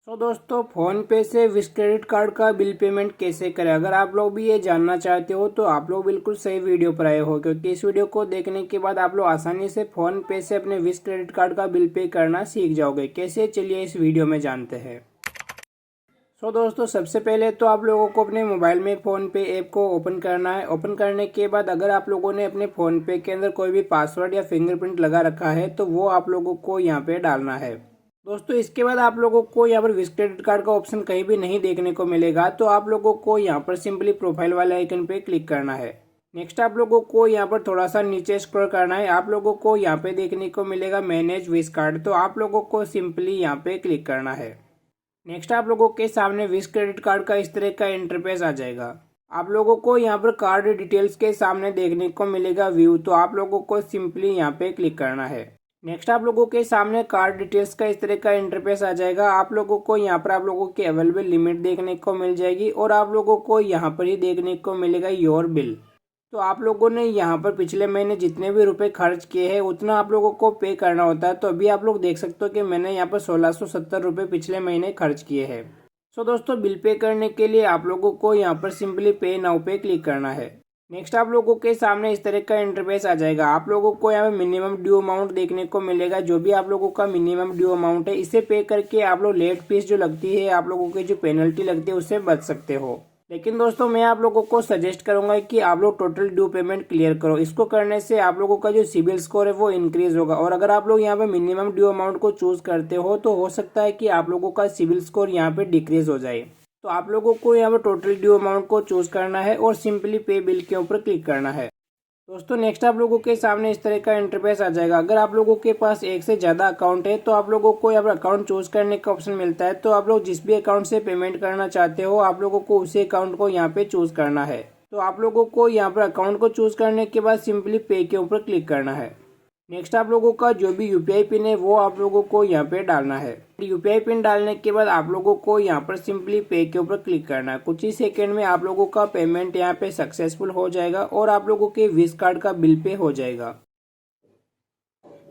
तो दोस्तों फ़ोन पे से विश क्रेडिट कार्ड का बिल पेमेंट कैसे करें, अगर आप लोग भी ये जानना चाहते हो तो आप लोग बिल्कुल सही वीडियो पर आए हो, क्योंकि इस वीडियो को देखने के बाद आप लोग आसानी से फ़ोन पे से अपने विश क्रेडिट कार्ड का बिल पे करना सीख जाओगे। कैसे, चलिए इस वीडियो में जानते हैं। दोस्तों सबसे पहले तो आप लोगों को अपने मोबाइल में फ़ोन पे ऐप को ओपन करना है। ओपन करने के बाद अगर आप लोगों ने अपने फ़ोन पे के अंदर कोई भी पासवर्ड या फिंगरप्रिंट लगा रखा है तो वो आप लोगों को यहाँ पे डालना है। दोस्तों इसके बाद आप लोगों को यहाँ पर विश क्रेडिट कार्ड का ऑप्शन कहीं भी नहीं देखने को मिलेगा, तो आप लोगों को यहाँ पर सिंपली प्रोफाइल वाले आइकन पे क्लिक करना है। नेक्स्ट आप लोगों को यहाँ पर थोड़ा सा नीचे स्क्रॉल करना है। आप लोगों को यहाँ पे देखने को मिलेगा मैनेज विश कार्ड, तो आप लोगों को सिंपली यहाँ पे क्लिक करना है। नेक्स्ट आप लोगों के सामने विश क्रेडिट कार्ड का इस तरह का इंटरफेस आ जाएगा। आप लोगों को यहाँ पर कार्ड डिटेल्स के सामने देखने को मिलेगा व्यू, तो आप लोगों को सिंपली यहाँ पे क्लिक करना है। नेक्स्ट आप लोगों के सामने कार्ड डिटेल्स का इस तरह का इंटरफेस आ जाएगा। आप लोगों को यहाँ पर आप लोगों की अवेलेबल लिमिट देखने को मिल जाएगी और आप लोगों को यहाँ पर ही देखने को मिलेगा योर बिल। तो आप लोगों ने यहाँ पर पिछले महीने जितने भी रुपए खर्च किए हैं उतना आप लोगों को पे करना होता है। तो अभी आप लोग देख सकते हो कि मैंने यहाँ पर 1670 रुपये पिछले महीने खर्च किए हैं। दोस्तों बिल पे करने के लिए आप लोगों को यहाँ पर सिंपली पे नाउ पे क्लिक करना है। नेक्स्ट आप लोगों के सामने इस तरह का इंटरफेस आ जाएगा। आप लोगों को यहाँ पे मिनिमम ड्यू अमाउंट देखने को मिलेगा। जो भी आप लोगों का मिनिमम ड्यू अमाउंट है इसे पे करके आप लोग लेट फीस जो लगती है, आप लोगों की जो पेनल्टी लगती है उससे बच सकते हो। लेकिन दोस्तों मैं आप लोगों को सजेस्ट करूंगा कि आप लोग टोटल ड्यू पेमेंट क्लियर करो। इसको करने से आप लोगों का जो सिबिल स्कोर है वो इंक्रीज होगा, और अगर आप लोग यहाँ पे मिनिमम ड्यू अमाउंट को चूज करते हो तो हो सकता है कि आप लोगों का सिबिल स्कोर यहाँ पे डिक्रीज हो जाए। तो आप लोगों को यहाँ पे टोटल ड्यू अमाउंट को चूज करना है और सिंपली पे बिल के ऊपर क्लिक करना है। दोस्तों नेक्स्ट आप लोगों के सामने इस तरह का इंटरफेस आ जाएगा। अगर आप लोगों के पास एक से ज़्यादा अकाउंट है तो आप लोगों को यहाँ पर अकाउंट चूज करने का ऑप्शन मिलता है। तो आप लोग जिस भी अकाउंट से पेमेंट करना चाहते हो आप लोगों को उसी अकाउंट को यहाँ पे चूज करना है। तो आप लोगों को यहाँ पर अकाउंट को चूज करने के बाद सिंपली पे के ऊपर क्लिक करना है। नेक्स्ट आप लोगों का जो भी यूपीआई पिन है वो आप लोगों को यहाँ पे डालना है। यूपीआई पिन डालने के बाद आप लोगों को यहाँ पर सिंपली पे के ऊपर क्लिक करना है। कुछ ही सेकंड में आप लोगों का पेमेंट यहाँ पे सक्सेसफुल हो जाएगा और आप लोगों के विश कार्ड का बिल पे हो जाएगा।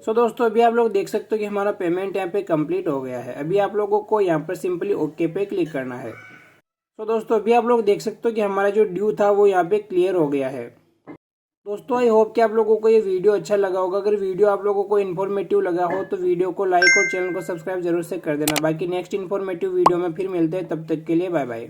दोस्तों अभी आप लोग देख सकते हो कि हमारा पेमेंट यहाँ पे कंप्लीट हो गया है। अभी आप लोगों को यहाँ पर सिंपली ओके पे क्लिक करना है। दोस्तों अभी आप लोग देख सकते हो कि हमारा जो ड्यू था वो यहाँ पे क्लियर हो गया है। दोस्तों आई होप कि आप लोगों को ये वीडियो अच्छा लगा होगा। अगर वीडियो आप लोगों को इन्फॉर्मेटिव लगा हो तो वीडियो को लाइक और चैनल को सब्सक्राइब जरूर से कर देना। बाकी नेक्स्ट इन्फॉर्मेटिव वीडियो में फिर मिलते हैं, तब तक के लिए बाय बाय।